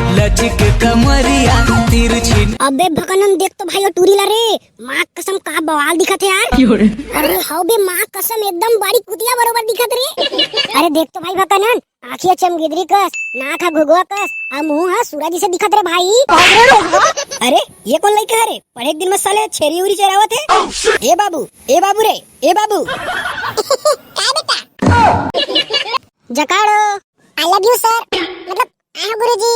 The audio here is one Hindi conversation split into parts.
लचक कमरिया तिरछी। अबे भगनन देख तो भाई टूरी ला रे, माँ कसम का बवाल दिखत है यार। अरे हाउ बे माँ कसम एकदम बड़ी कुतिया बरोबर दिखत रे। अरे देख तो भाई भगनन, आँखिया चमगिदरी कस, नाक हा घुघुआ कस, आ मुँह हा सूरज जैसे दिखत रे भाई। अरे ये कौन लड़का है रे? पढ़े दिन में साले छेरी उरी चरावत है। ए बाबू रे, ए बाबू। क्या बेटा? जकाड़ो। आई लव यू सर, मतलब हाँ गुरुजी।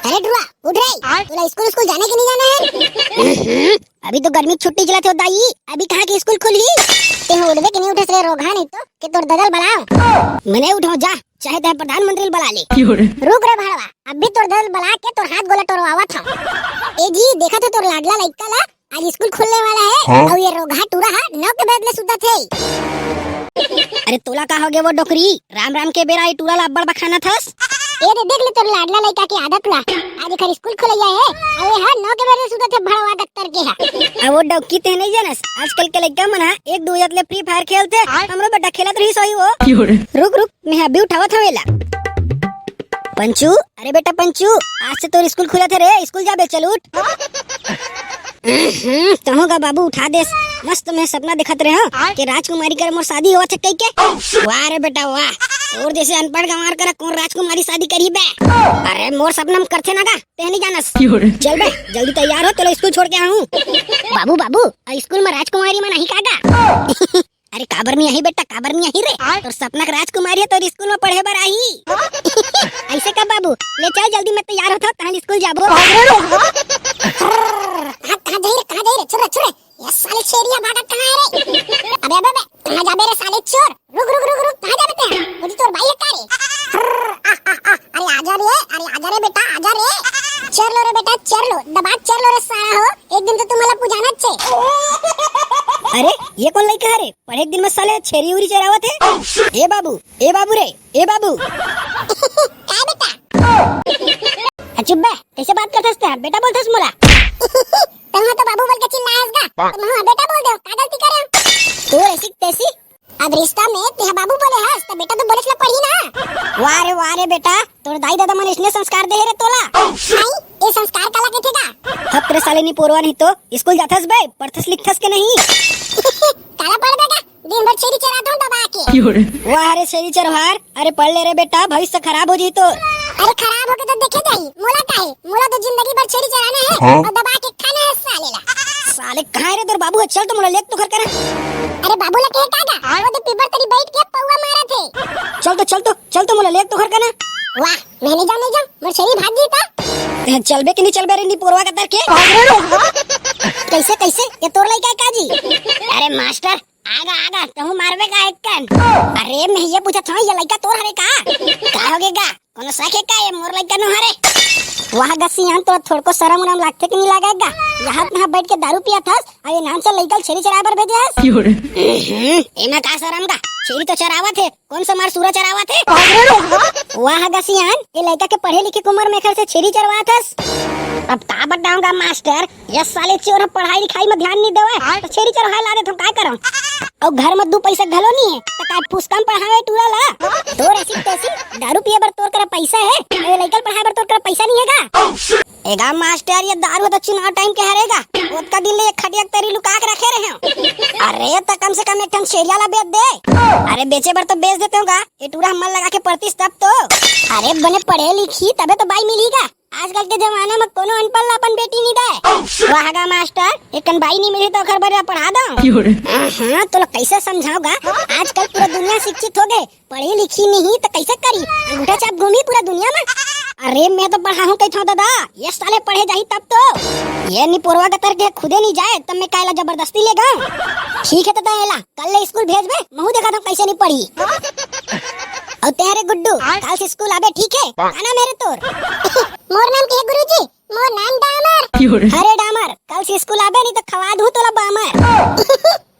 अरे ड्रुआ उठ रही, तूला स्कूल जाने के नहीं जाना है? अभी तो गर्मी की छुट्टी चलत हो दाई, अभी कहाँ की स्कूल खुली? ते उठबे कि नहीं उठे रे रोगा नहीं तो कि तोर ददल बलाओ। मने उठो जा, चाहे ते प्रधानमंत्री बला ले। रुक रे भाड़वा, अभी तोर ददल बला के तोर हाथ गोला टोरवावा था। ए जी देखा तो तोर लाडला लइका ला आज स्कूल खुलने वाला है और ये रोगा टूरा हा नौ के बदले सुता थे। अरे तोला का हो गया वो डोकरी, राम राम के बेरा ये टूरा ला अब्बड़ बखाना थस। ए रे देख ले तोर लाडला लइका की आदत ला, आज खर स्कूल खुलैया है अरे हां नौ के बजे सुता थे भड़वा दफ्तर के हा। अब वो डौकी ते नहीं जानस, आजकल के लइका मन हा एक दूसरे ले फ्री फायर खेलते, हमरो बेटा खेलत रही सोई वो। रुक मैं अभी उठावत हवेला। पंचू, अरे बेटा पंचू, आज से तो स्कूल खुला थे रे, स्कूल जा बे, चल उठ। कहूँगा बाबू उठा दे, मस्त मैं सपना दिखत रहे हो कि राजकुमारी कर मोर शादी हो कई के। वाह रे बेटा वाह, और जैसे अनपढ़ गंवार कर कौन राजकुमारी शादी करी बे? अरे मोर सपना में करथे ना का, ते नहीं जानस। चल बे जल्दी तैयार हो, तो स्कूल छोड़ के आऊँ। बाबू स्कूल में राजकुमारी में नहीं कागा। अरे काबर नहीं आई बेटा, काबर नहीं आई रे, तो सपना का राजकुमारी है तो स्कूल में पढ़े बर आई। ऐसे का बाबू, ले चल जल्दी मैं तैयार होता तहां स्कूल जाबो। कहां जाई रे छोरे, ये साले शेरिया भागत कहां है रे? अबे कहां जाबे रे साले चोर? रुक कहां जाबे ते? मुझे तोर भाई है का रे? अरे आजा रे बेटा आजा रे। चल लो रे बेटा चल लो, दबा चल लो रे सारा हो, एक दिन तो तुम्हाला पुजाना छे। अरे ये कौन लड़का है रे? पढ़े दिन में साले छेरी उरी चरावत है। ए बाबू रे, ए बाबू। क्या बेटा? चुप बे, कैसे बात करथस ते? बेटा बोलथस मोला। तन्हा तो बाबू बोल के चिल्लायस गा, तुम हां बेटा बोल दे, का गलती करे? तू ऐसी तैसी अब रिश्ता में ते बाबू बोले हस तो बेटा तो बोले ला पढ़ी ना। वाह रे बेटा, तोर दाई दादा मन इसने संस्कार दे रे तोला। नहीं ये संस्कार काला केथेगा? हप रे साले नी पोरवा नहीं तो स्कूल जाथस बे, पढ़थस लिखथस के नहीं? काला पढ़ देगा, दिन भर छेरी चराता हूं दबा के। वाह रे छेरी चरवार, अरे पढ़ ले रे बेटा, भविष्य खराब हो जी तो। अरे खराब हो के तो देखे जाई, मोला का है, मोला तो जिंदगी भर छेरी चराना है और दबा के खाना है साले ला। साले कहां रे तोर बाबू है? चल तो मोला लेक तो घर कर। अरे बाबू ला के कागा, वो तो पीपर तरी बैठ के पौवा मारा थे। चल तो मोला लेक तो घर कर ना। वाह मैं नहीं जाऊं, मोर छेरी भाग जीता। चलबे कि नहीं चलबे रे नी पोरवा का तर के? कैसे ये तोर लइका का जी? अरे मास्टर आगा तू मारबे का एक कन? अरे मैं ये पूछत हूं ये लइका तोर हरे का होगेगा? कोनो सखे का ये मोर लइका न हरे? वाह गसियान तो थोड़को शरम उरम लागते कि नहीं लागेगा? यहाँ बैठ के दारू पिया था और ये नाम से लइका छेरी चराए पर भेजे। एमा का शरम का, छेरी तो चरावत है, कौन सा मार सूरा चरावत है? वाह गसियान, ये लइका के पढ़े लिखे उम्र में खर से छेरी चरवाथस। अब का बताऊंगा मास्टर, ये साले चोर पढ़ाई लिखाई में ध्यान नहीं देवे तो छेरी चरवाए ला दे, तुम का करो? और घर में 2 पैसा घलो नहीं है तो का पुस्तक पढ़ावे टूरा ला? तोर ऐसी तैसी दारू पिए बर तोर कर पैसा है, ये लइका पढ़ाए बर तोर कर पैसा नहीं हैगा? एगा मास्टर ये दारू तो चुनाव टाइम के हरेगा, ओत का दिन ले एक खटिया तरी लुका के रखे रहे हो। अरे तो कम से कम एक टन शेरिया ला बेच दे। अरे बेचे बर तो बेच देते होगा, ये टूरा मन लगा के पढ़तीस तब तो। अरे बने पढ़े लिखी तबे तो बाई मिलेगा, आजकल के जमाना में कोनो अनपढ़ ला अपन बेटी नहीं दे। वाहगा मास्टर एक बाई नहीं मिली तो घर भर पढ़ा दो। हाँ तो कैसे समझाओगा? आजकल पूरा दुनिया शिक्षित हो गए, पढ़ी लिखी नहीं तो कैसे करी? अंगूठा छाप घूमी पूरा दुनिया में। अरे मैं तो पढ़ा हूँ कहता दादा, ये साले पढ़े जाही तब तो। ये नहीं पोरवा का तर के खुदे नहीं जाए तब मैं कायला जबरदस्ती ले गऊं। ठीक है तो एला कल ले स्कूल भेज बे, महू देखा था कैसे नहीं पढ़ी। और तेरे गुड्डू कल से स्कूल आबे, ठीक है? आना मेरे तोर। मोर नाम के गुरुजी? मोर नाम डामर। अरे डामर कल से स्कूल आबे नहीं तो खवा दूं तोला बामर।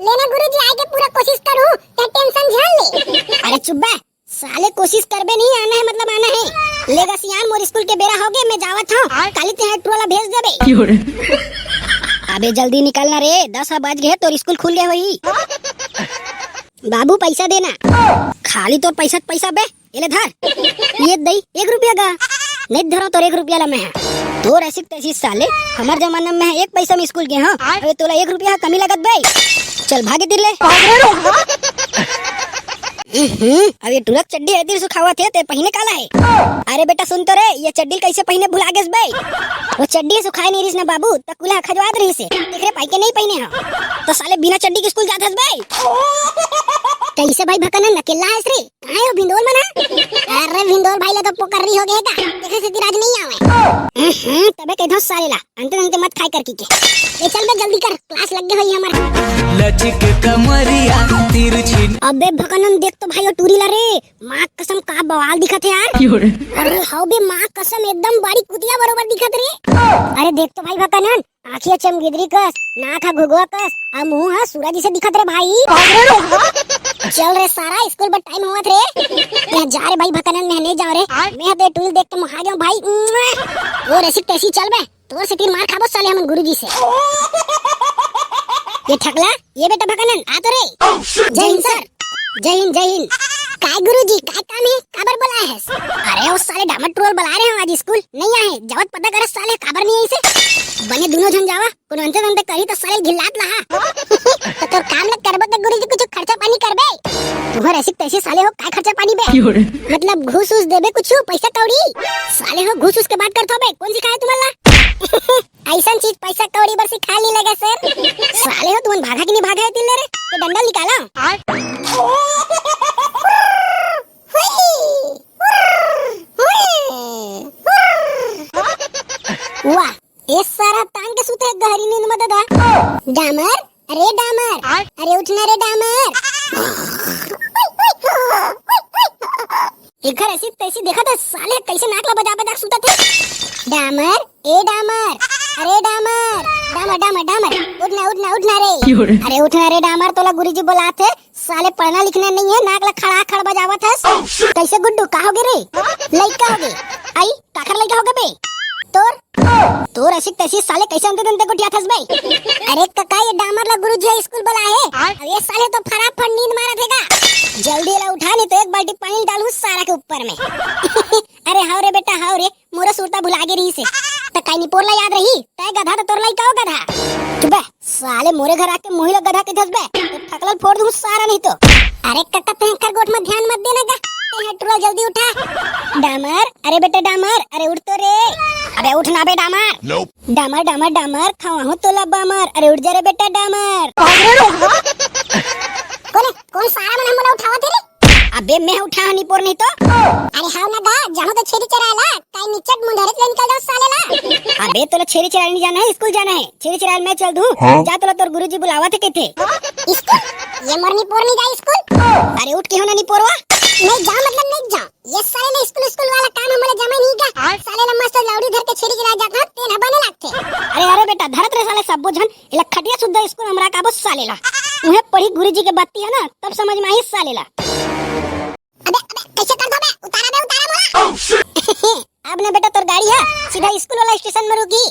लेना गुरुजी आगे पूरा कोशिश करूं, ते टेंशन झेल ले। अरे चुप बे, साले कोशिश करबे नहीं आना है मतलब आना है। लेगा सियान मोर स्कूल के बेरा होगे मैं जावत हूं, काली ते हेड वाला भेज देबे। अबे जल्दी निकलना रे, 10 बज गए तो स्कूल खुल गए होई। बाबू पैसा देना। खाली तो पैसा बे, ये ले धर। ये दई 1 रुपया का नहीं धरो तो 1 रुपया ला मैं है। तो ऐसी तैसी साले हमार जमाना में 1 पैसा में स्कूल गए। हाँ अबे तोला 1 रुपया कमी लगत बे, चल भागे तिरले। अब ये टुरक चड्डी है सुखावा थे ते पहने काला है। अरे बेटा सुन तो रे, ये चड्डी कैसे पहने भुला गेस बे। वो चड्डी सुखाए नहीं रिस ना बाबू, त कुला खजवात रही से देख रे पाई के नहीं पहने हां तो साले बिना चड्डी के स्कूल जात हस बे। कैसे भाई भकनन अकेला है रे, कहां हो भिंडोल मना। अरे भिंडोल भाई ले तो पोकर्री हो गए का, देखे से तिराज नहीं आवे। तबे कह दो साले ला अंते मत खाई कर की के। ए चल बे जल्दी कर, क्लास लग गई हमार। लचक कमरिया तिरछी। अबे भकनन देख तो भाई टूरी ला रे, मां कसम का बवाल दिखत है यार। अरे हाउ बे मां कसम एकदम बड़ी कुतिया बरोबर दिखत रे। अरे देख तो भाई भकनन, आँखिया चमगिदरी कस, नाक हा घुघुआ कस, आ मुंह हा सूरज जैसे दिखत रे भाई। चल रे सारा स्कूल पर टाइम होवत रे। मैं जा रे भाई भकनन, मैं नहीं जा रे, मैं ते टूल देख के मुहा जाऊं भाई। और ऐसी तैसी चल बे, तोर से 3 मार खाबो साले हम गुरुजी से। ये ठकला, ये बेटा भकनन आ तो रे। जय हिंद सर। जय हिंद। काय गुरुजी काय काम है, काबर बुलाए है? अरे वो साले डामर ट्रोल बुला रहे हैं आज स्कूल नहीं आए, जवत पता कर साले काबर नहीं आई से। बने दोनों जन जावा, कोनो अंते करी तो साले घिल्लात लहा। तो तोर काम लग करबो तो गुरुजी कुछ खर्चा पानी करबे। तुहर ऐसी तैसे साले हो काय खर्चा पानी बे, मतलब घूस उस देबे कुछ पैसा कौड़ी। साले हो घूस उसके बात करथो बे, कौन सिखाया तुम्हारा? ऐसा चीज पैसा कौड़ी बर सिखा ली लगा सर। साले हो तुम भागा कि नहीं भागा है तिल्ले रे, तो डंडा निकाला। वाह ये सारा तांग के सुते गहरी नींद में दादा। डामर, अरे डामर, अरे उठना रे डामर। एक घर ऐसी तैसी देखा था साले कैसे नाक ला बजा सुता थे। डामर, ए डामर, अरे डामर, डामर उठना रे। अरे उठना रे डामर, तोला गुरुजी बुलाते साले, पढ़ना लिखना नहीं है, नाक ला खड़ा बजावत है। कैसे गुड्डू का होगे रे, लइका होगे आई काखर लइका होगे बे। तोर ऐसी तैसी साले कैसे अंते को ठियाथस बे। अरे कका ये डामर ला गुरुजी स्कूल बुलाए, अब ये साले तो फटाफट नींद मारा थेगा। जल्दी ला उठा नहीं तो 1 बाल्टी पानी डालूं सारा के ऊपर में। अरे हाउ रे बेटा हाउ रे, मोरा सुरता भुला गे रही से त काई नी पोरला याद रही, तय गधा तो तोर लइका हो गधा। चुप बे साले, मोरे घर आके मोहिला गधा के धस बे तो ठकलल फोड़ दूं सारा नहीं तो। अरे कक्का ते खरगोट में ध्यान मत देना गा, ते हटरो जल्दी उठा। डामर, अरे बेटा डामर, अरे उठ तो रे। अबे उठना बे डामर। डामर खावा हूं तो लब्बा मार, अरे उठ जा रे बेटा डामर। कौन सारा मन हमला उठावा तेरे? अबे मैं उठा नहीं पोर नहीं तो। अरे हां ना गा, जानो तो छेरी चराला, काई निचट मुंडरे से निकल जाओ साले ला। अबे तोला छेरी चराल नहीं जाना है, स्कूल जाना है। छेरी चराल मैं चल दूं, जा तोला तोर गुरुजी बुलावा थे कहते। स्कूल ये मरनी पोर नहीं जा स्कूल। अरे उठ के होना नहीं पोरवा, नहीं जा मतलब नहीं जा। ये साले ने स्कूल वाला काम हमले जमा नहीं का। साले ने मस्त लाउडी धर के छेरी चरा जाता ते ना बने लगते। अरे बेटा धरत रे साले सब बुझन, इला खटिया सुद्धा स्कूल हमरा का बस साले ला। उहे पढ़ी गुरुजी के बाती है ना, तब समझ में आई साले ला। अबे कैसे कर दो बे, उतारा मोला। अब ना बेटा तोर गाड़ी है सीधा स्कूल वाला स्टेशन में रुकी।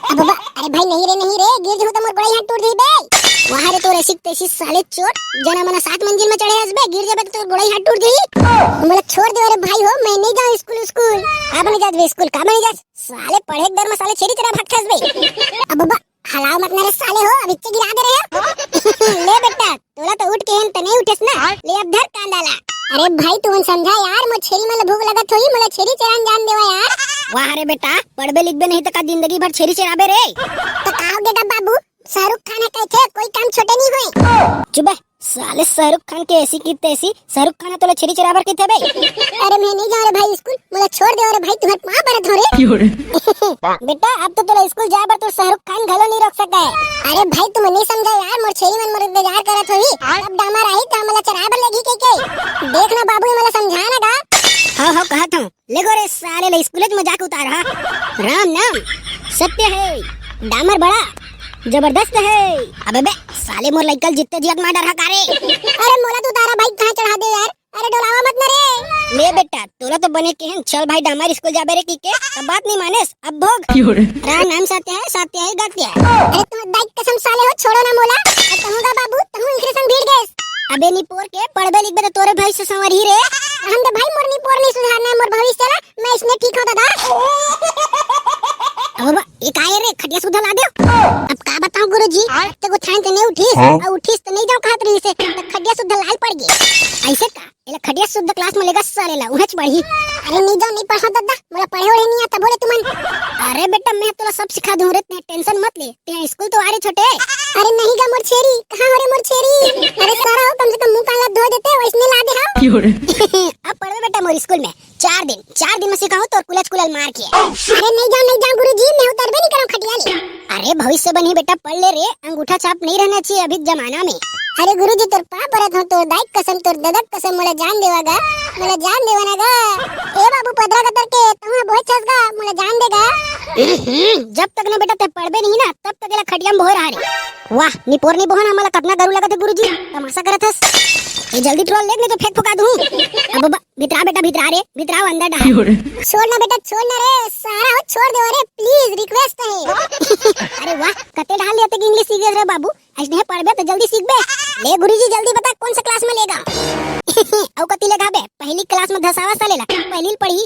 अब बाबा, अरे भाई नहीं रे गिर जो तो मोर बड़ा हाथ टूट दी बे। वहां रे तोर ऐसी तैसी साले चोर, जना मना 7 मंजिल में चढ़े हस बे, गिर जाबे तो तोर बड़ा हाथ टूट गई। मोला छोड़ दे रे भाई हो, मैं नहीं जाऊं स्कूल। अब नहीं जात बे स्कूल, का नहीं जात साले, पढ़े दर में साले छेरी चरा भागथस बे। अब बाबा हलाओ मत मेरे साले हो, अब इच्चे गिरा दे रहे हो। ले बेटा तोला तो उठ के हन त नहीं उठेस ना, ले अब धर कांदाला। अरे भाई तू समझा यार, मो छेरी में भूख लगत होई, मोला छेरी चरान जान देवा यार। वाह रे बेटा पढ़बे लिखबे नहीं त का जिंदगी भर छेरी चराबे रे। तो काओगे गा बाबू, शाहरुख खान कहते कोई काम छोटे नहीं हुए। चुप साले, शाहरुख खान के ऐसी की तैसी, शाहरुख खान तो छेरी चराबर के थे बे। अरे मैं नहीं जा रहा भाई स्कूल, मुझे छोड़ दे। अरे भाई तुम्हारे मां बरत हो रे। बेटा अब तो तोला स्कूल जा बर तो शाहरुख खान घलो नहीं रोक सका है। अरे भाई तुम नहीं समझा यार, मोर छेरी मन मोर इंतजार करत होई, अब डामर आई त हमला चराबर लगी के देखना बाबू मला समझा ना गा। हां कहत हूं, ले गो रे साले ले स्कूल में जाके उतार। हां राम नाम सत्य है, डामर बड़ा जबरदस्त है। अबे बे साले मोर लइकल जितने जियत मार डर हकारे। अरे मोला तू तारा भाई कहां चढ़ा दे यार, अरे डोलावा मत ना रे। ले बेटा तोरा तो बने के हैं, चल भाई डामर स्कूल जाबे रे की के अब बात नहीं मानेस, अब भोग रा नाम सात्या है गात्या है। अरे तुम दाई कसम साले हो, छोड़ो ना मोला। कहूंगा बाबू तहु इकरे संग भीड़ गएस। अबे नी पोर के पढ़बे लिखबे तो तोरे भाई से संवर ही रे। हम दे भाई मोर नी पोर नहीं सुधारना है, मोर भविष्य ला मैं इसने ठीक हो दादा। अब बाबा ये काहे रे खटिया सुधा ला दे। अब का बताऊं गुरुजी, ते को थान के नहीं उठीस और उठीस तो नहीं जाओ खात रही से तो खडिया शुद्ध लाल पड़ गई। ऐसे का एला खटिया शुद्ध क्लास में लेगा साले ला उहच पढ़ी। अरे नहीं जाओ नहीं पढ़ा दादा, मोला पढ़े ओढ़े नहीं आता बोले तुमन। अरे बेटा मैं तोला सब सिखा दूं रे, टेंशन मत ले, ते स्कूल तो आ रे छोटे। अरे नहीं गा मोर छेरी, कहां हो रे मोर छेरी। अरे सारा हो कम से कम मुंह काला धो देते वैसने ला दे हां। अब पढ़बे बेटा मोर स्कूल में 4 दिन में सिखाऊं तो कुलच कुलल मार के। अरे नहीं जाओ गुरुजी, मैं उतरबे नहीं करूं खटिया ले। अरे भविष्य बनी बेटा पढ़ ले रे, अंगूठा छाप नहीं रहना चाहिए अभी जमाना में। अरे गुरुजी तोर पाप परत हो, तोर दाई कसम तोर ददक कसम मोला जान देवागा, मोला जान देवानागा। ए बाबू पदरा कतर के तुम बहुत छसगा, मोला जान देगा। जब तक ना बेटा ते पढ़बे नहीं ना तब तक एला खटिया में भोर आ रे। वाह नी पोर नी बोहन हमला कतना गरु लगत है गुरुजी, तमाशा करत हस। ये जल्दी ट्रोल ले नहीं तो फेंक फुका दूं। अब बाबा भितरा बेटा भितरा रे, भितरा अंदर डाल। छोड़ना बेटा छोड़ना रे, सारा हो छोड़ दे रे प्लीज, रिक्वेस्ट है। अरे वाह कते डाल लिया ते इंग्लिश सीख रे बाबू, ऐसे पढ़बे तो जल्दी सीख बे। ले गुरुजी जल्दी बता कौन सा क्लास में लेगा। औ कति लेगा बे, पहली क्लास में धसावा सालेला, पहली पढ़ी।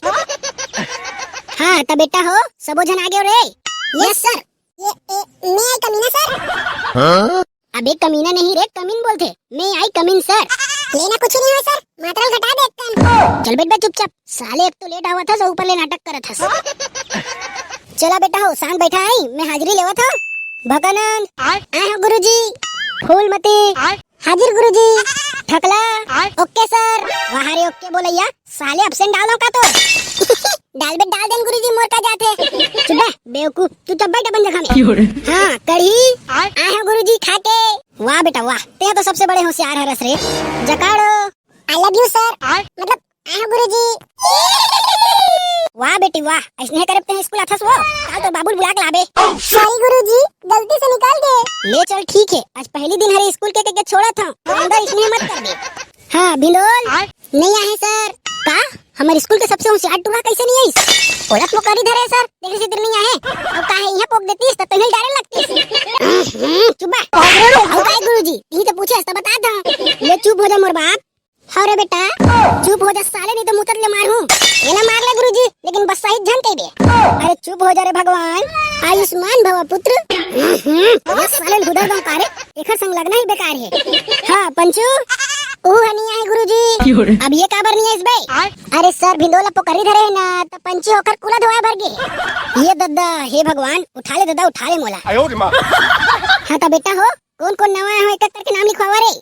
हां त बेटा हो सबो जन आगे रे। Yes sir. ये मैं कमीना सर। अबे कमीना नहीं रे, कमीन बोलते, मैं आई कमीन सर। लेना कुछ नहीं है सर, मात्रल घटा दे एक। चल बेटा चुपचाप, साले एक तो लेट आवा था ऊपर ले नाटक करत हस। चला बेटा हो शांत बैठा आई, मैं हाजिरी लेवा था। भगनंद आए हो गुरुजी। फूलमती हाजिर गुरुजी। ठकला ओके सर। वहां रे ओके बोलैया, साले एब्सेंट डाल दो का तो। डाल बे डाल देन गुरुजी, मोर का जाते। चुप बेवकूफ, तू चुप बैठ अपन जगह में। हां कढ़ी आए हो गुरुजी खा के। वाह बेटा वाह, ते तो सबसे बड़े होशियार हरस रे। जकाड़ो आई लव यू सर, मतलब आए हो गुरुजी। वाह बेटी वाह, ऐसने करते हैं स्कूल आथस वो, कल तो बाबू बुला के लाबे। सॉरी गुरुजी, गलती से निकाल गए। ले चल ठीक है, आज पहली दिन हरे स्कूल के छोड़ा था, अंदर इसने मत कर दे। हां भिंडोल नहीं आए सर। का हमारे स्कूल के सबसे होशियार टुकड़ा कैसे नहीं आई? ओलख मुकारी धरे सर, देखने से इधर नहीं आए। अब काहे यहां पोक देतीस त तन्हेल डारे लगतीस। चुप बा। अब काय गुरुजी, यही तो पूछे त बता दा। ले चुप हो जा मोर बाप। अरे बेटा चुप हो जा साले, नहीं तो मुतर ले मारू। ये ना मार ले गुरुजी, लेकिन बस सही जन कह दे। अरे चुप हो जा रे भगवान, आयुष्मान भव पुत्र। ये साले हुदर दम कारे, एकर संग लगना ही बेकार है। हां पंचू ओह नहीं आए गुरुजी। अब ये काबर नहीं है इस बे? अरे सर भिंडोला पोकरी धरे है ना, तो पंची होकर कूला धोया भर गए। ये दद्दा हे भगवान, उठा ले दद्दा उठा ले मोला। हाँ तो बेटा हो कौन कौन नवा है, एक एक करके नाम लिखवावा रे।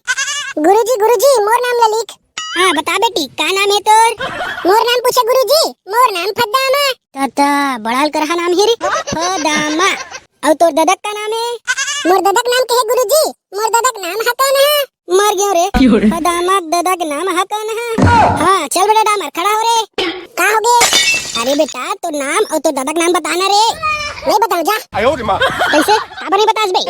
गुरुजी मोर नाम ला लिख। हाँ बता बेटी का नाम है तोर? मोर नाम पूछे गुरुजी, मोर नाम फद्दामा। तता बड़ाल करहा नाम है रे फदामा। और तोर ददक का नाम है? मोर ददक नाम के है गुरुजी, मोर ददक नाम हकन है। मर गयो रे फदामा, ददक नाम हकन है। हाँ चल बेटा डामर खड़ा हो रे। का हो गए? अरे बेटा तो नाम और तो ददक नाम बताना रे। नहीं बताओ जा। कैसे काबर नहीं बतास बे?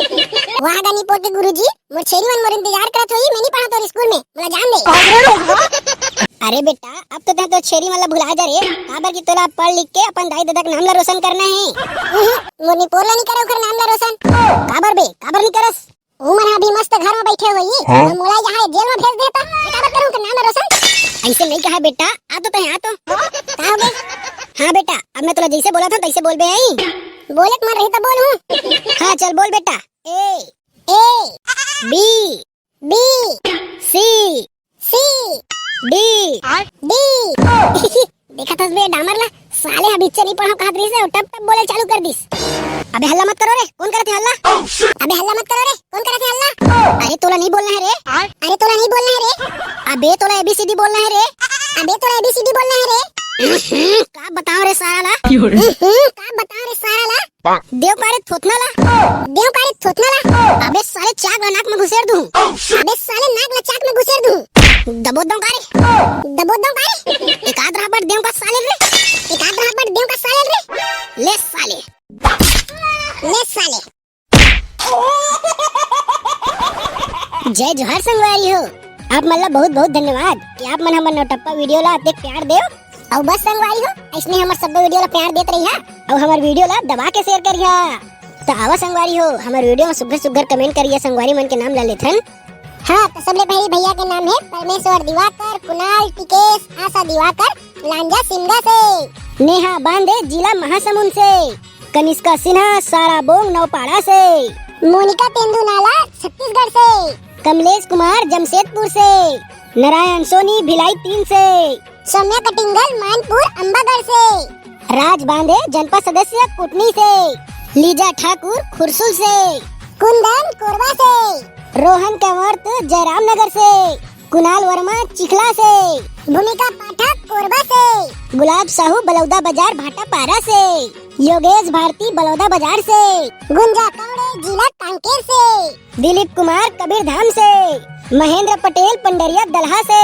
वहां गानी पोट के गुरुजी, मोर छेरी मन मोर इंतजार करत होई, मैं नहीं पढ़ा तोर स्कूल में, मला जान दे। अरे बेटा अब तो तो छेरी वाला भुला जा रे, काबर की तोला पढ़ लिख के अपन दाई ददक नाम ला रोशन करना है। मोर नी पोरला नहीं करे ओकर नाम ला रोशन। काबर बे काबर नहीं करस? ओ मन अभी मस्त घर में बैठे हुई, तो मोला यहाँ जेल में भेज देता, काबर करूं के नाम ला रोशन। ऐसे नहीं कहा बेटा, आ तो यहाँ तो का हो गए? हाँ बेटा अब मैं तोला जैसे बोला था तैसे बोल बे आई। बोले के मन रही तो बोल हूं। हाँ चल बोल बेटा। A B B C C D D. देखा था बे डामर ला, साले अभी नहीं पढ़ा कहा रही से, टप टप बोले चालू कर दिस। अबे हल्ला मत करो रे, कौन करते हल्ला? अबे हल्ला मत करो रे, कौन करते हल्ला? अरे तोला नहीं बोलना है रे। अरे तोला नहीं बोलना है रे। अबे तोला एबीसीडी बोलना है रे। अबे तोला एबीसीडी बोलना है रे। का बताओ रे सारा ला, का बताओ रे सारा ला। देव कारे थोथना ला, देव कारे थोथना ला। अबे साले चाक ला नाक में घुसेड़ दूं। अबे साले नाक ला चाक में घुसेड़ दूं। दबोच दूं कारे, दबोच दूं कारे। एक आध राबड़ देव का साले रे, एक आध राबड़ देव का साले रे। ले साले, ले साले। जय जोहार संगवारी हो, आप मतलब बहुत बहुत धन्यवाद। कि आप मन हमर नौटप्पा वीडियो ला देख प्यार देव और बस संगवारी हो ऐसने हमर सब वीडियो ला प्यार देत रही और हमर वीडियो ला दबा के शेयर करिया। तो आवा संगवारी हो हमर वीडियो में सुघर सुघर कमेंट करिया, संगवारी मन के नाम ला लेथन। हाँ तो सबले पहले भैया के नाम है परमेश्वर दिवाकर, कुणाल, टिकेश, आशा दिवाकर, लांजा सिमगा से, नेहा बांदे जिला महासमुंद से, कनिष्का सिन्हा सारा बोंग नौपाड़ा से, मोनिका तेंदुनाला छत्तीसगढ़ से, कमलेश कुमार जमशेदपुर से, नारायण सोनी भिलाई 3 से, सौम्या कटिंगल मानपुर अम्बागढ़ से, राज बांदे जनपद सदस्य कुटनी से, लीजा ठाकुर खुरसुल से, कुंदन कोरबा से, रोहन कंवरत जयराम नगर से, कुणाल वर्मा चिखला से, भूमिका पाठक कोरबा से, गुलाब साहू बलौदा बाजार भाटापारा से, योगेश भारती बलौदा बाजार से, गुंजा कौड़े जिला कांकेर से, दिलीप कुमार कबीर धाम से, महेंद्र पटेल पंडरिया दलहा से,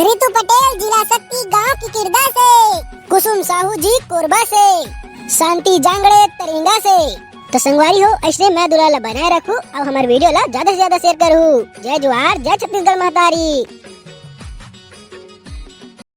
रितु पटेल जिला शक्ति गांव की किरदा से, कुसुम साहू जी कोरबा से, शांति जांगड़े तरिंगा से। तो संगवारी हो ऐसे मैं दुलाला बनाए रखूं और हमारे वीडियो ला ज्यादा से ज्यादा शेयर करूं। जय जवाहर जय छत्तीसगढ़ महतारी।